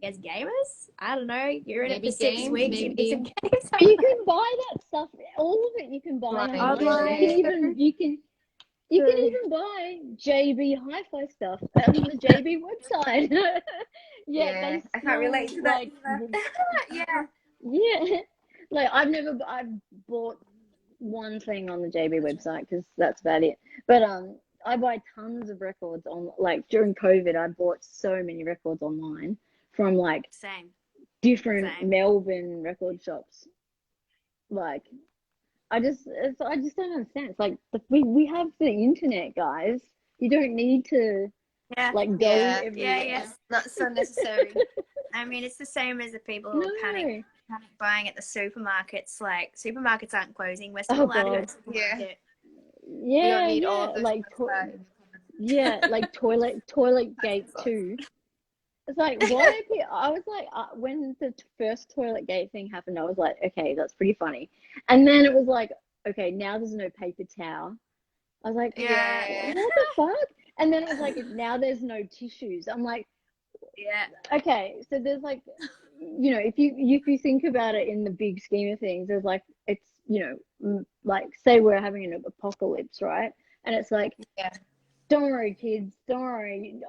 as gamers. I don't know. You're in it for 6 weeks. You need some games. You can buy that stuff. All of it you can buy online. You can even buy JB Hi-Fi stuff on the JB website. I can't relate to that. Yeah. Like, I've bought one thing on the JB website, because that's about it. But I buy tons of records on, like, during COVID, I bought so many records online from, like, different Melbourne record shops. Like, I just don't understand. It's like, we have the internet, guys. You don't need to like go everywhere. It's not so necessary. I mean, it's the same as the people who panic buying at the supermarkets. Like, supermarkets aren't closing. We're still allowed to go to the supermarket. You don't need all of like like toilet gate too. It's like, why? I was like, when the first toilet gate thing happened, I was like, okay, that's pretty funny. And then it was like, okay, now there's no paper towel. I was like, what the fuck? And then it was like, now there's no tissues. I'm like, okay, so there's, like, you know, if you think about it in the big scheme of things, there's, like, it's, you know, like, say we're having an apocalypse, right? And it's like, don't worry, kids. Don't worry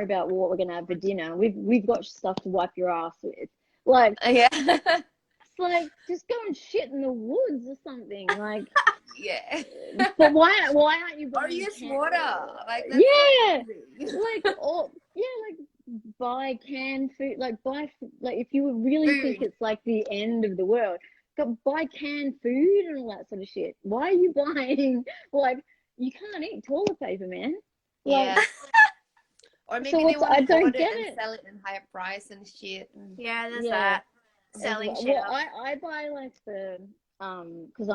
about what we're gonna have for dinner. We've got stuff to wipe your ass with. Like, it's like, just go and shit in the woods or something. Like, But why aren't you buying? Or use water. Like, like, buy canned food. Like, buy, like, if you really think it's like the end of the world, buy canned food and all that sort of shit. Why are you buying like you can't eat toilet paper, man? Like, yeah. Or maybe they want to hoard it and sell it in higher price and shit. Yeah, there's that selling shit. Well, I buy like the because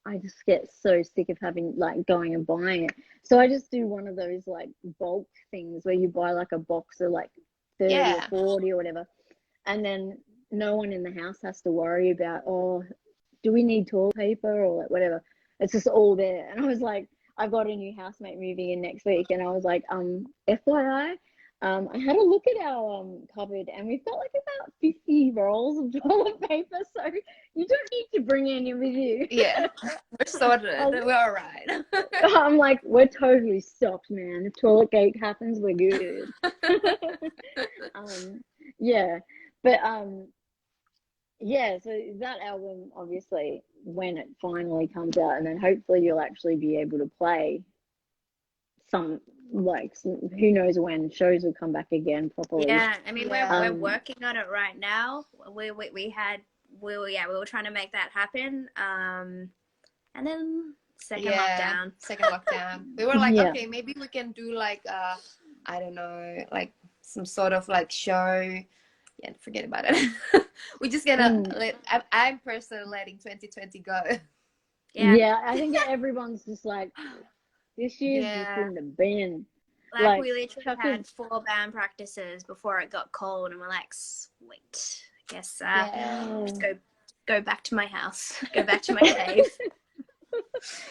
I just get so sick of having like going and buying it. So I just do one of those like bulk things where you buy like a box of like 30 or 40 or whatever, and then no one in the house has to worry about, oh, do we need toilet paper or like whatever. It's just all there. And I was like, I've got a new housemate moving in next week, and I was like, FYI, I had a look at our cupboard, and we've got like about 50 rolls of toilet paper, so you don't need to bring any with you. Yeah, we're sorted. We're all right. I'm like, we're totally stocked, man. If toilet gate happens, we're good. Yeah, but yeah, so that album, obviously, when it finally comes out, and then hopefully you'll actually be able to play some, like, who knows when shows will come back again properly. Yeah, I mean, we're working on it right now. We were trying to make that happen. And then second lockdown. We were like, okay, maybe we can do like I don't know, like some sort of like show. Yeah, forget about it. We're just gonna I'm personally letting 2020 go. Yeah, I think everyone's just like, this year just couldn't have been. Like we literally had 4 band practices before it got cold, and we're like, sweet. I guess just go back to my house, go back to my cave.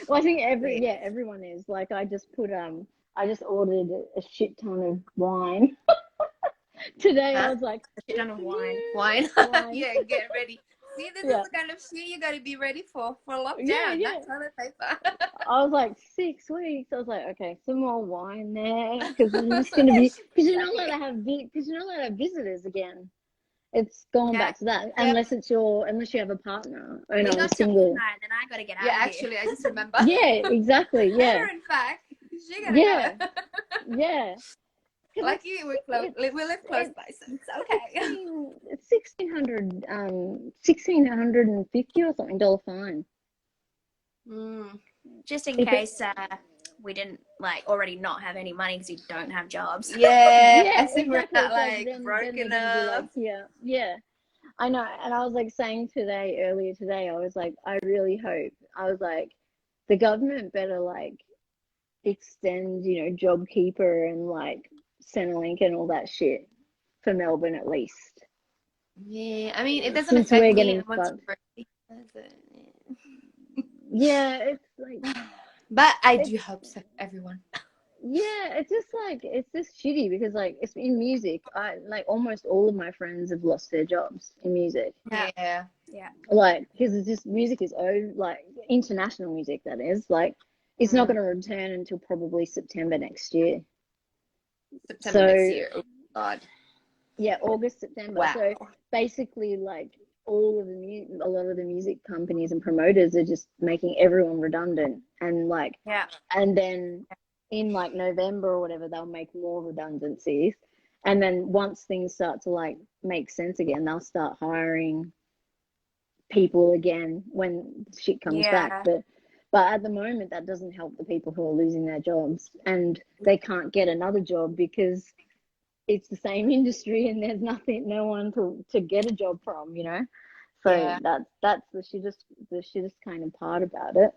Well, I think everyone is like, I just ordered a shit ton of wine. Today I was like, a shit ton of wine. Yeah, get ready. See, this is the kind of shit you gotta be ready for lockdown. Yeah. Not toilet paper. I was like, 6 weeks. I was like, okay, some more wine there, because I'm just gonna be, because you're not allowed to have visitors again. It's gone back to that, unless you have a partner. And I'm single. Then I gotta get out. Yeah, actually, I just remember. Yeah, exactly. Yeah. In fact, she gotta go. Yeah. Lucky we live close by, so it's okay. It's $1,650 or something fine. Just in case we didn't like already not have any money because you don't have jobs. Yeah, exactly. We're not like broken up. Like, yeah. I know, and I was like saying earlier today, I was like, I really hope. I was like, the government better like extend, JobKeeper and like Centrelink and all that shit for Melbourne at least. Yeah, I mean, it doesn't affect me. Yeah, it's like, but I do hope so, everyone. Yeah, it's just shitty because like it's in music. I like almost all of my friends have lost their jobs in music. Yeah. Like, because it's just music is like international music, that is like it's not going to return until probably September next year. Next year. Oh God. Yeah, August, September. Wow. So basically, like a lot of the music companies and promoters are just making everyone redundant, and like and then in like November or whatever, they'll make more redundancies, and then once things start to like make sense again, they'll start hiring people again when shit comes back. But at the moment, that doesn't help the people who are losing their jobs, and they can't get another job because it's the same industry and there's no one to get a job from, So that's the shittest kind of part about it.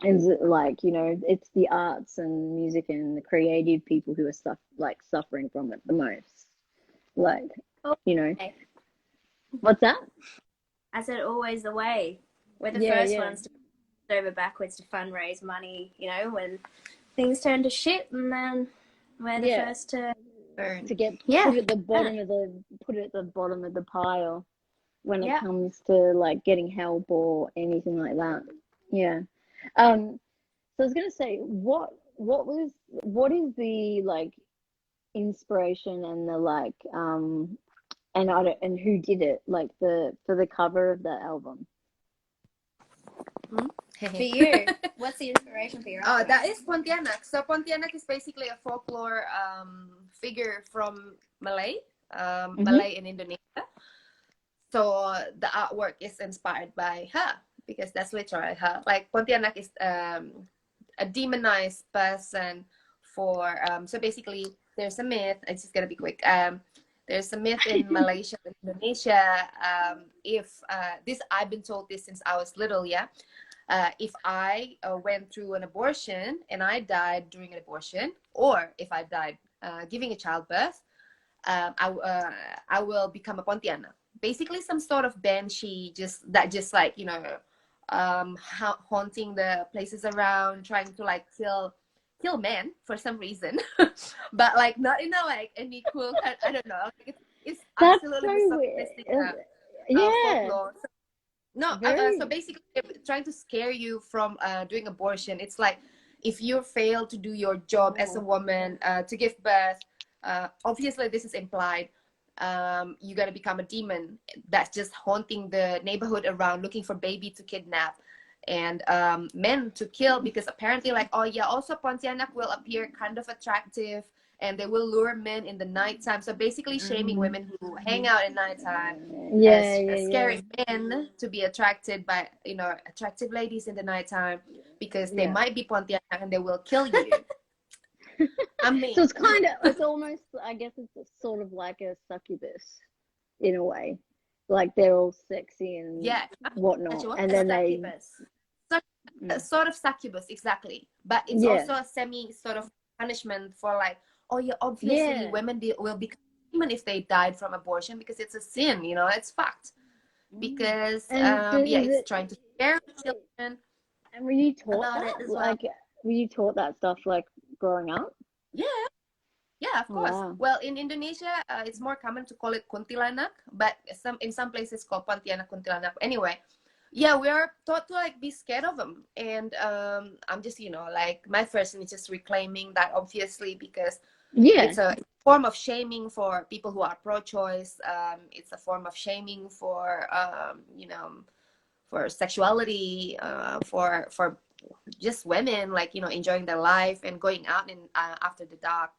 Is like, it's the arts and music and the creative people who are suffering from it the most. Like, What's that? I said always the way. We're the first ones to over backwards to fundraise money, when things turn to shit, and then we're the first to get put at the bottom of the pile when it comes to like getting help or anything like that. Yeah. So I was gonna say, what is the like inspiration and the like and who did it, like for the cover of that album? For you, what's the inspiration for your album? Oh, that is Pontianak. So Pontianak is basically a folklore figure from Malay in Indonesia. So the artwork is inspired by her, because that's literally her. Like Pontianak is a demonized person for so basically there's a myth. It's just gonna be quick. There's a myth in Malaysia and Indonesia. If this, I've been told this since I was little. Yeah, if I went through an abortion and I died during an abortion, or if I died giving a childbirth, I will become a Pontianak. Basically, some sort of banshee, just like, you know, haunting the places around, trying to like kill men for some reason, but like not in a like any cool kind, I don't know. Like it's That's absolutely so weird. yeah. Yeah. Folklore. So, no, so basically they're trying to scare you from doing abortion. It's like if you fail to do your job as a woman to give birth, obviously this is implied. You gotta become a demon that's just haunting the neighborhood around, looking for baby to kidnap and men to kill, because apparently like, oh yeah, also Pontianak will appear kind of attractive and they will lure men in the nighttime. So basically shaming women who hang out at nighttime, scaring men to be attracted by, you know, attractive ladies in the nighttime, because they might be Pontianak and they will kill you. I mean, so it's almost, I guess it's sort of like a succubus in a way, like they're all sexy and whatnot, and then they sort of succubus, exactly. But it's also a semi sort of punishment for like, oh yeah, obviously women will become demon if they died from abortion, because it's a sin, you know, it's fucked. Because it's trying to scare children. And were you taught that? Like, were you taught that stuff like growing up? Yeah, of course. Wow. Well, in Indonesia, it's more common to call it kuntilanak, but in some places called Pontianak kuntilanak. Anyway, yeah, we are taught to like be scared of them, and I'm just, you know, like my person is just reclaiming that, obviously, because it's a form of shaming for people who are pro-choice. It's a form of shaming for you know, for sexuality, for just women, like, you know, enjoying their life and going out in after the dark.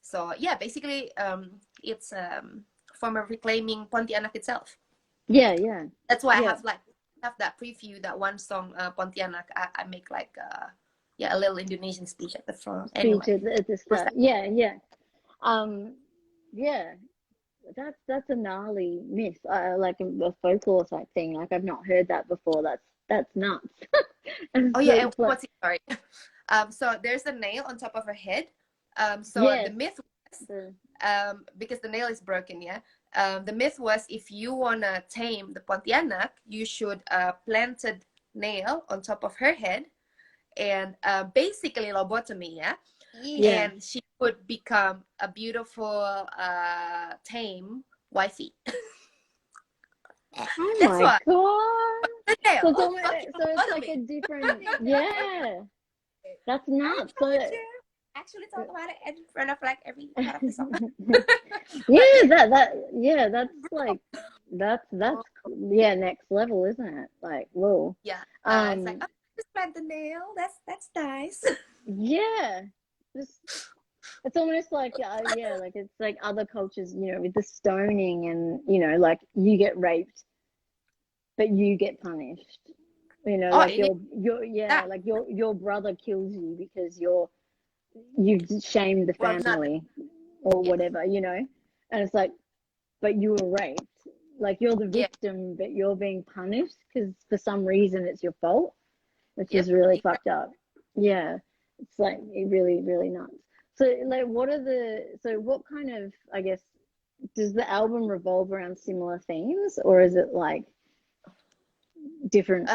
So yeah, basically it's a form of reclaiming Pontianak itself. Yeah. That's why I have that preview, that one song, Pontianak. I make like a little Indonesian speech at the front. Anyway, at the start. Yeah. That's a gnarly myth, like a folklore type thing. Like I've not heard that before. That's nuts. Oh yeah, and what's it? Sorry. So there's a nail on top of her head. The myth was, because the nail is broken, the myth was, if you wanna tame the Pontianak, you should planted nail on top of her head, and basically lobotomy, and she would become a beautiful tame wifey. Oh my god! So it's like a different, that's nuts. So actually talk about it in front of like every part of the song. That's like that's next level, isn't it? Like, whoa. Yeah. It's like, oh, just plant the nail. That's nice. Yeah. It's almost like like it's like other cultures, you know, with the stoning, and you know, like you get raped, but you get punished. You know, like like your brother kills you because you've shamed the family or whatever, you know, and it's like, but you were raped. Like you're the victim, but you're being punished because for some reason it's your fault, which is really fucked up. Yeah, it's like really, really nuts. So like, what kind of, I guess, does the album revolve around similar themes, or is it like different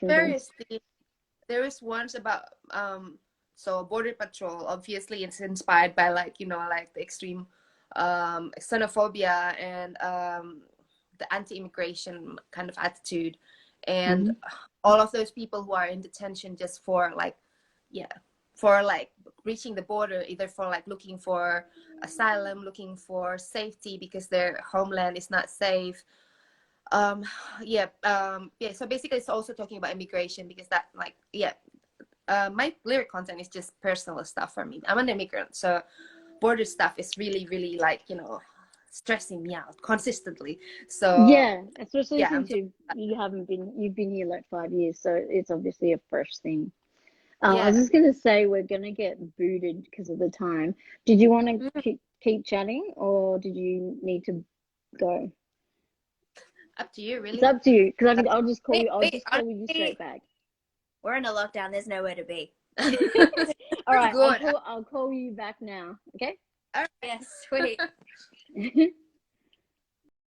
various things? There is ones about so border patrol. Obviously it's inspired by, like, you know, like the extreme xenophobia and the anti-immigration kind of attitude, and all of those people who are in detention just for like reaching the border, either for like looking for asylum, looking for safety because their homeland is not safe. So basically it's also talking about immigration, because that, like, my lyric content is just personal stuff for me. I'm an immigrant, so border stuff is really, really, like, you know, stressing me out consistently. So yeah, especially yeah, since you've been here like 5 years, so it's obviously a fresh thing. I was just gonna say we're gonna get booted because of the time. Did you want to keep chatting, or did you need to go? Up to you, really. It's up to you, because I'll just call you. I'll just call you honestly, straight back. We're in a lockdown. There's nowhere to be. All right, I'll call you back now. Okay. All right. Yes, sweet.